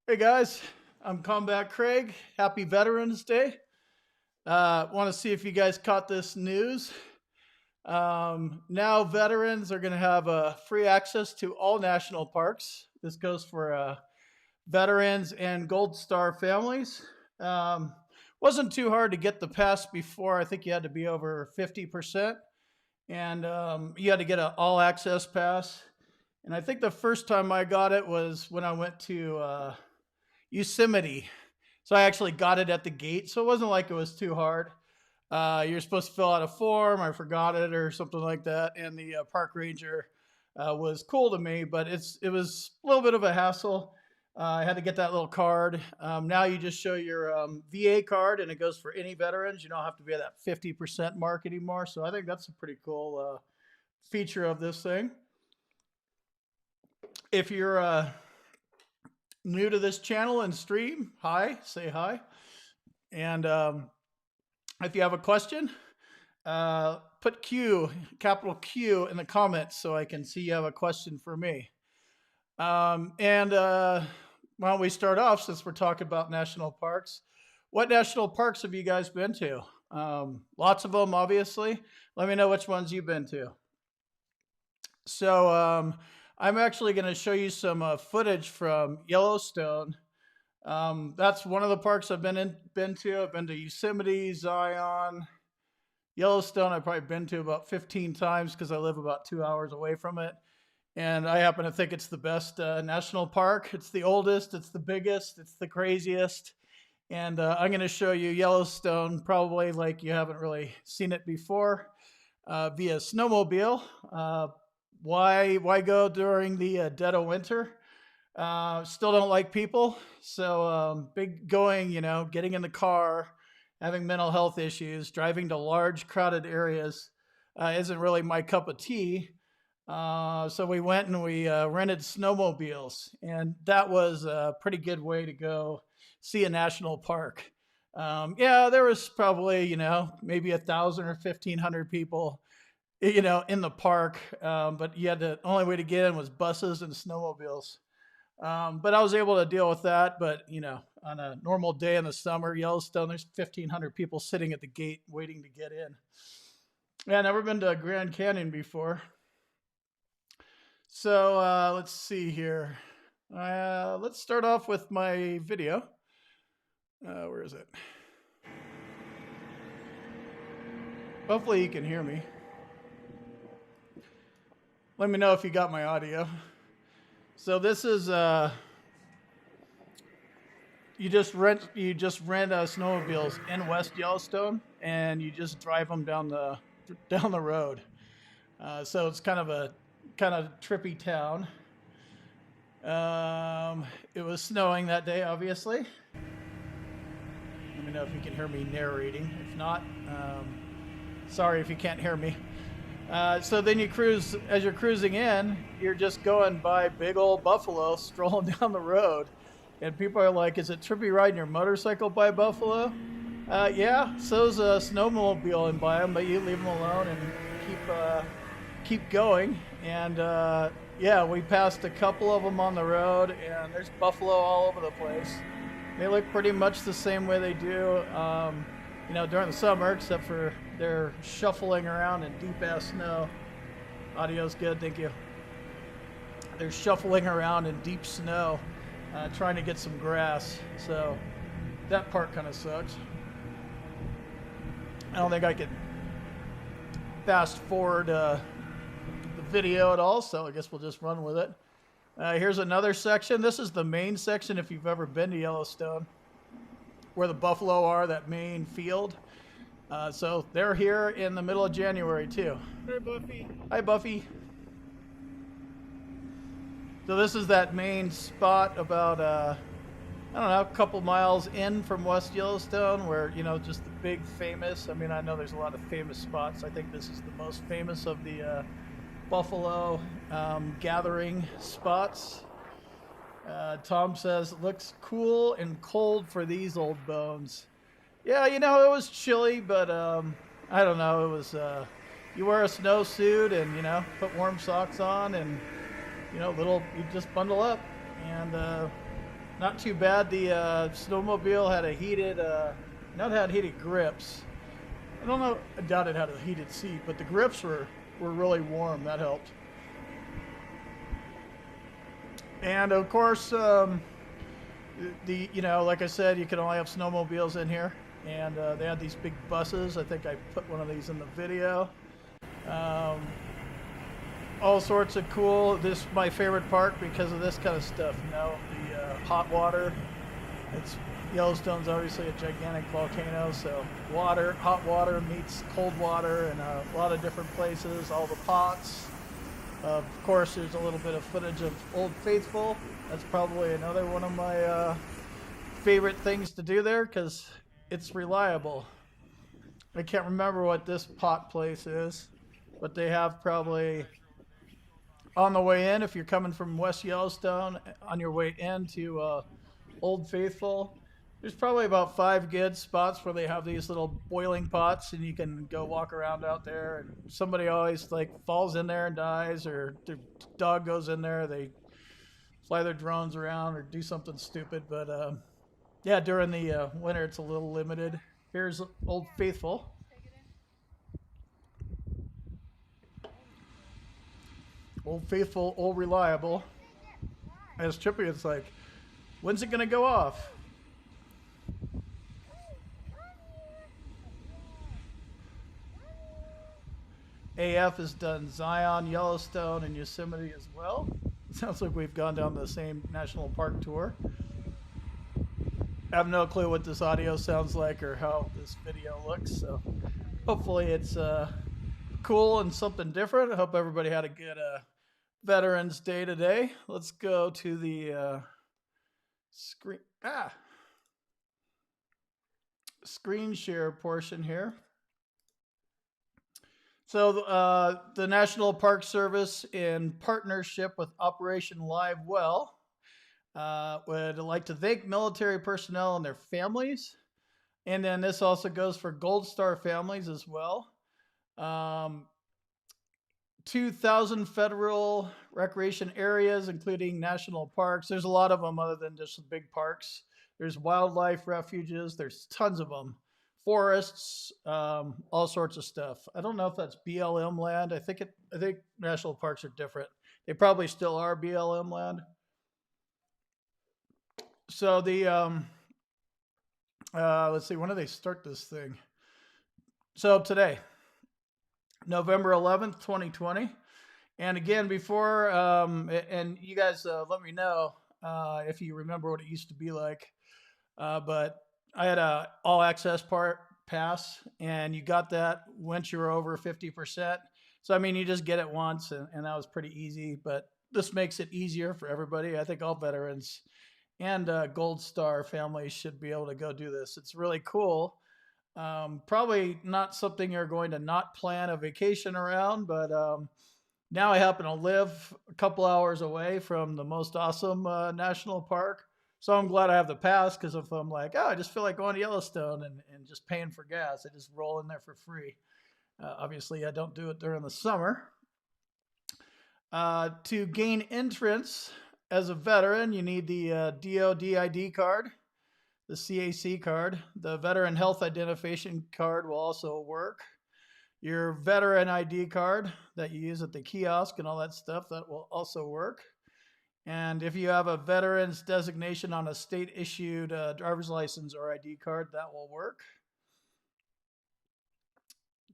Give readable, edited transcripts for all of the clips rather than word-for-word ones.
Hey guys, I'm Combat Craig. Happy Veterans Day. Want to see if you guys caught this news. Now veterans are going to have free access to all national parks. This goes for veterans and Gold Star families. Um, wasn't too hard to get the pass before. I think you had to be over 50%, and you had to get an all access pass. And I think the first time I got it was when I went to Yosemite. So I actually got it at the gate. So it wasn't like it was too hard. You're supposed to fill out a form. I forgot it or something like that. And the park ranger was cool to me, but it was a little bit of a hassle. I had to get that little card. Now you just show your VA card and it goes for any veterans. You don't have to be at that 50% mark anymore. So I think that's a pretty cool feature of this thing. If you're new to this channel and stream, hi, say hi. And if you have a question, put Q, capital Q, in the comments so I can see you have a question for me. Why don't we start off, since we're talking about national parks? What national parks have you guys been to? Lots of them, obviously. Let me know which ones you've been to. So I'm actually going to show you some footage from Yellowstone. That's one of the parks I've been to. I've been to Yosemite, Zion, Yellowstone. I've probably been to about 15 times because I live about 2 hours away from it. And I happen to think it's the best national park. It's the oldest, it's the biggest, it's the craziest. And I'm going to show you Yellowstone, probably like you haven't really seen it before, via snowmobile. Why go during the dead of winter? Still don't like people. So big going, getting in the car, having mental health issues, driving to large crowded areas isn't really my cup of tea. So we went and we rented snowmobiles, and that was a pretty good way to go see a national park. Yeah, there was probably, maybe 1,000 or 1,500 people, in the park. But the only way to get in was buses and snowmobiles. But I was able to deal with that. But, on a normal day in the summer, Yellowstone, there's 1,500 people sitting at the gate waiting to get in. Yeah, I've never been to Grand Canyon before. So let's see here. Let's start off with my video. Where is it? Hopefully you can hear me. Let me know if you got my audio. So this is you just rent snowmobiles in West Yellowstone, and you just drive them down the road. So it's kind of trippy town. It was snowing that day, obviously. Let me know if you can hear me narrating. If not, sorry if you can't hear me. So then you cruise. As you're cruising in, you're just going by big old buffalo strolling down the road, and people are like, "Is it trippy riding your motorcycle by buffalo?" Yeah, so's a snowmobile by them, but you leave them alone and keep going. And yeah, we passed a couple of them on the road, and there's buffalo all over the place. They look pretty much the same way they do, during the summer, except for they're shuffling around in deep ass snow. Audio's good, thank you. They're shuffling around in deep snow, trying to get some grass. So that part kind of sucks. I don't think I could fast forward the video at all, so I guess we'll just run with it. Here's another section. This is the main section if you've ever been to Yellowstone, where the buffalo are, that main field. So they're here in the middle of January too. Hey Buffy. Hi Buffy. So this is that main spot about a couple miles in from West Yellowstone, where just the big famous. I mean, I know there's a lot of famous spots. I think this is the most famous of the buffalo gathering spots. Tom says, looks cool and cold for these old bones. Yeah, it was chilly, but I don't know. It was, you wear a snowsuit and, put warm socks on and, you just bundle up. And, Not too bad. The snowmobile had a heated, not had heated grips. I don't know. I doubt it had a heated seat, but the grips were really warm. That helped. And of course, the like I said, you can only have snowmobiles in here, and they had these big buses. I think I put one of these in the video. Um, all sorts of cool. This is my favorite park because of this kind of stuff. The hot water. It's Yellowstone's obviously a gigantic volcano, so hot water meets cold water in a lot of different places. All the pots. Of course, there's a little bit of footage of Old Faithful. That's probably another one of my favorite things to do there because it's reliable. I can't remember what this pot place is, but they have probably on the way in, if you're coming from West Yellowstone, on your way into Old Faithful, there's probably about 5 good spots where they have these little boiling pots, and you can go walk around out there. And somebody always like falls in there and dies, or their dog goes in there. They fly their drones around or do something stupid. But yeah, during the winter, it's a little limited. Here's Old Faithful. Old Faithful, old reliable. As Chippy, it's like, when's it gonna go off? AF has done Zion, Yellowstone, and Yosemite as well. Sounds like we've gone down the same national park tour. I have no clue what this audio sounds like or how this video looks, so hopefully it's cool and something different. I hope everybody had a good Veterans Day today. Let's go to the screen share portion here. So the National Park Service, in partnership with Operation Live Well, would like to thank military personnel and their families. And then this also goes for Gold Star families as well. 2,000 federal recreation areas, including national parks. There's a lot of them other than just the big parks. There's wildlife refuges. There's tons of them. Forests, all sorts of stuff. I don't know if that's BLM land. I think national parks are different. They probably still are BLM land. So the let's see, when do they start this thing? So today, November 11th, 2020. And again, before and you guys let me know if you remember what it used to be like. But I had a all access pass, and you got that once you were over 50%. So I mean, you just get it once, and that was pretty easy. But this makes it easier for everybody. I think all veterans and Gold Star families should be able to go do this. It's really cool. Probably not something you're going to not plan a vacation around, but now I happen to live a couple hours away from the most awesome national park. So I'm glad I have the pass, because if I'm like, oh, I just feel like going to Yellowstone and just paying for gas, I just roll in there for free. Obviously, I don't do it during the summer. To gain entrance as a veteran, you need the DOD ID card, the CAC card. The Veteran Health Identification card will also work. Your veteran ID card that you use at the kiosk and all that stuff, that will also work. And if you have a veteran's designation on a state-issued driver's license or ID card, that will work.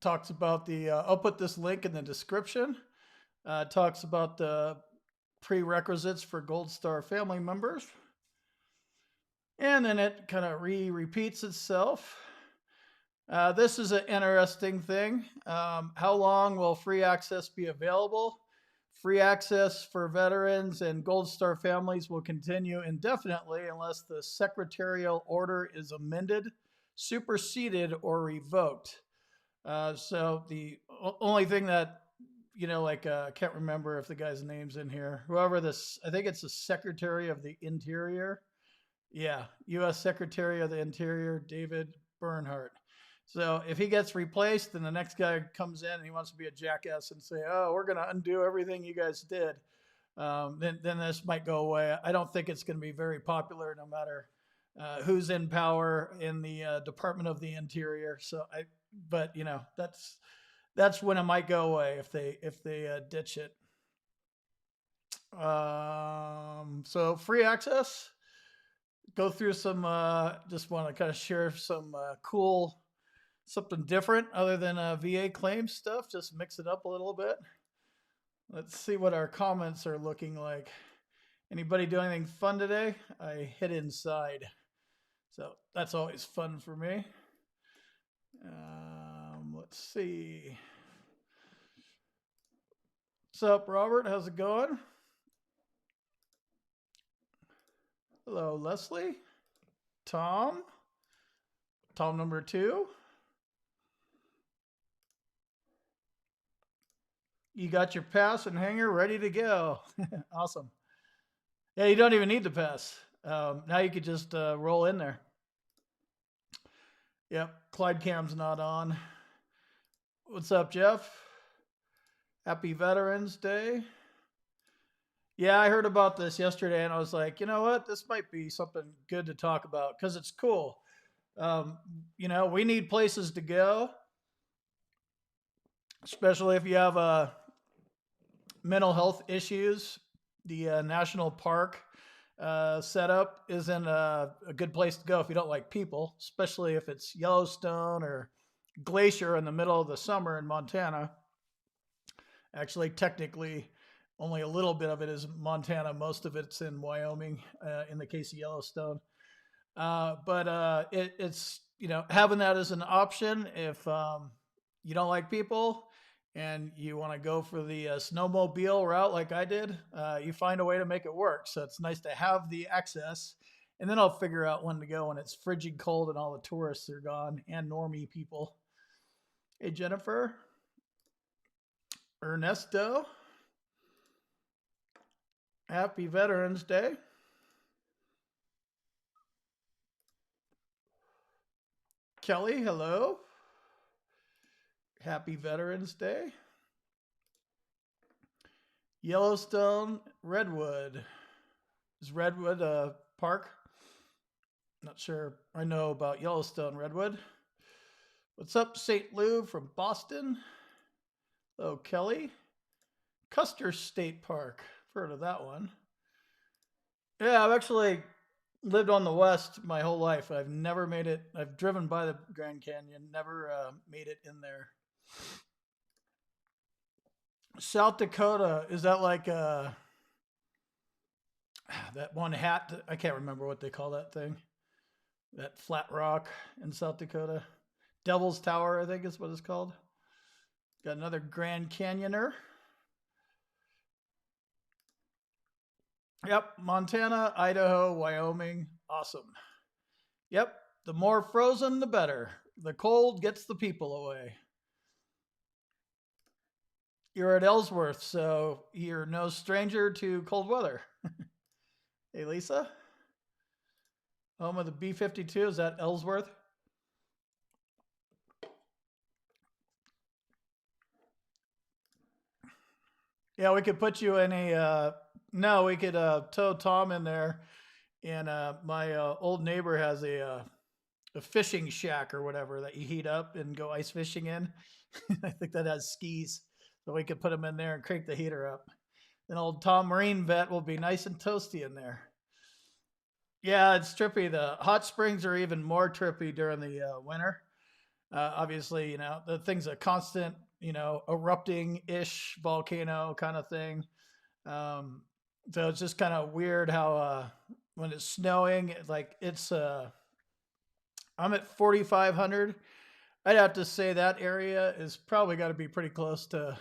Talks about I'll put this link in the description. Talks about the prerequisites for Gold Star family members. And then it kind of repeats itself. This is an interesting thing. How long will free access be available? Free access for veterans and Gold Star families will continue indefinitely unless the secretarial order is amended, superseded, or revoked. So the only thing that, I can't remember if the guy's name's in here. I think it's the Secretary of the Interior. Yeah, U.S. Secretary of the Interior, David Bernhardt. So if he gets replaced, then the next guy comes in and he wants to be a jackass and say, oh, we're going to undo everything you guys did. then this might go away. I don't think it's going to be very popular, no matter who's in power in the Department of the Interior. But that's when it might go away if they ditch it. So free access. Go through some. Just want to kind of share some cool, something different other than VA claims stuff. Just mix it up a little bit. Let's see what our comments are looking like. Anybody do anything fun today? I hid inside, so that's always fun for me. Let's see. What's up, Robert? How's it going? Hello, Leslie. Tom. Tom number 2. You got your pass and hanger ready to go. Awesome. Yeah, you don't even need the pass. Now you could just roll in there. Yep, Clyde Cam's not on. What's up, Jeff? Happy Veterans Day. Yeah, I heard about this yesterday, and I was like, you know what? This might be something good to talk about because it's cool. We need places to go, especially if you have mental health issues. The national park setup isn't a good place to go if you don't like people, especially if it's Yellowstone or Glacier in the middle of the summer in Montana. Actually, technically, only a little bit of it is Montana. Most of it's in Wyoming, in the case of Yellowstone. But it's having that as an option if you don't like people and you want to go for the snowmobile route like I did, you find a way to make it work. So it's nice to have the access. And then I'll figure out when to go when it's frigid cold and all the tourists are gone and normie people. Hey, Jennifer. Ernesto. Happy Veterans Day. Kelly, hello. Happy Veterans Day. Yellowstone, Redwood. Is Redwood a park? Not sure. I know about Yellowstone, Redwood. What's up, St. Lou from Boston? Hello, Kelly. Custer State Park. I've heard of that one. Yeah, I've actually lived on the west my whole life. I've never made it. I've driven by the Grand Canyon, never made it in there. South Dakota, is that like that one hat? I can't remember what they call that thing. That flat rock in South Dakota. Devil's Tower, I think is what it's called. Got another Grand Canyoner. Yep, Montana, Idaho, Wyoming. Awesome. Yep, the more frozen, the better. The cold gets the people away. You're at Ellsworth, so you're no stranger to cold weather. Hey, Lisa. Home of the B-52, is that Ellsworth? Yeah, we could put you in a, no, we could tow Tom in there. And my old neighbor has a fishing shack or whatever that you heat up and go ice fishing in. I think that has skis. So we could put him in there and crank the heater up. Then old Tom Marine vet will be nice and toasty in there. Yeah, it's trippy. The hot springs are even more trippy during the winter. Obviously, the thing's a constant, erupting-ish volcano kind of thing. So it's just kind of weird how when it's snowing, like I'm at 4,500. I'd have to say that area is probably got to be pretty close to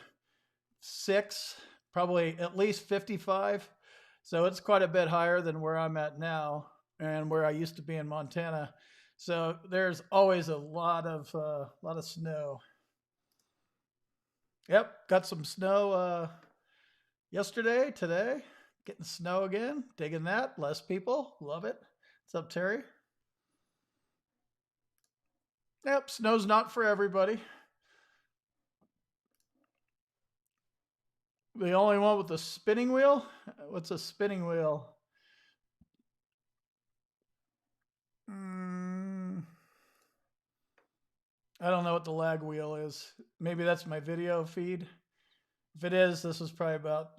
6, probably at least 55. So it's quite a bit higher than where I'm at now and where I used to be in Montana. So there's always a lot of snow. Yep, got some snow yesterday, today. Getting snow again, digging that. Less people, love it. What's up, Terry? Yep, snow's not for everybody. The only one with the spinning wheel? What's a spinning wheel? I don't know what the lag wheel is. Maybe that's my video feed. If it is, this was probably about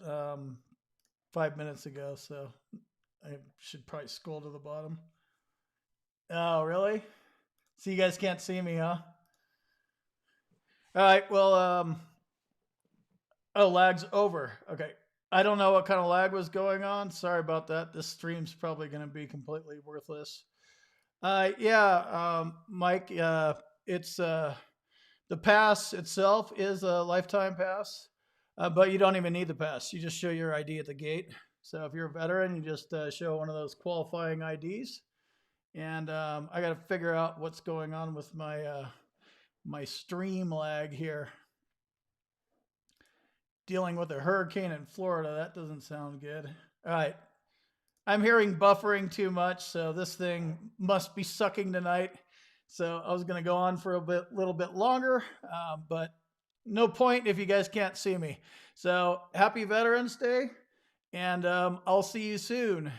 5 minutes ago, so I should probably scroll to the bottom. Oh, really? So you guys can't see me, huh? All right. Well, oh, lag's over. Okay. I don't know what kind of lag was going on. Sorry about that. This stream's probably going to be completely worthless. Yeah, Mike. It's the pass itself is a lifetime pass, but you don't even need the pass. You just show your ID at the gate. So if you're a veteran, you just show one of those qualifying IDs. And I got to figure out what's going on with my stream lag here. Dealing with a hurricane in Florida, that doesn't sound good. All right. I'm hearing buffering too much, so this thing must be sucking tonight. So I was going to go on for little bit longer, but no point if you guys can't see me. So happy Veterans Day, and I'll see you soon.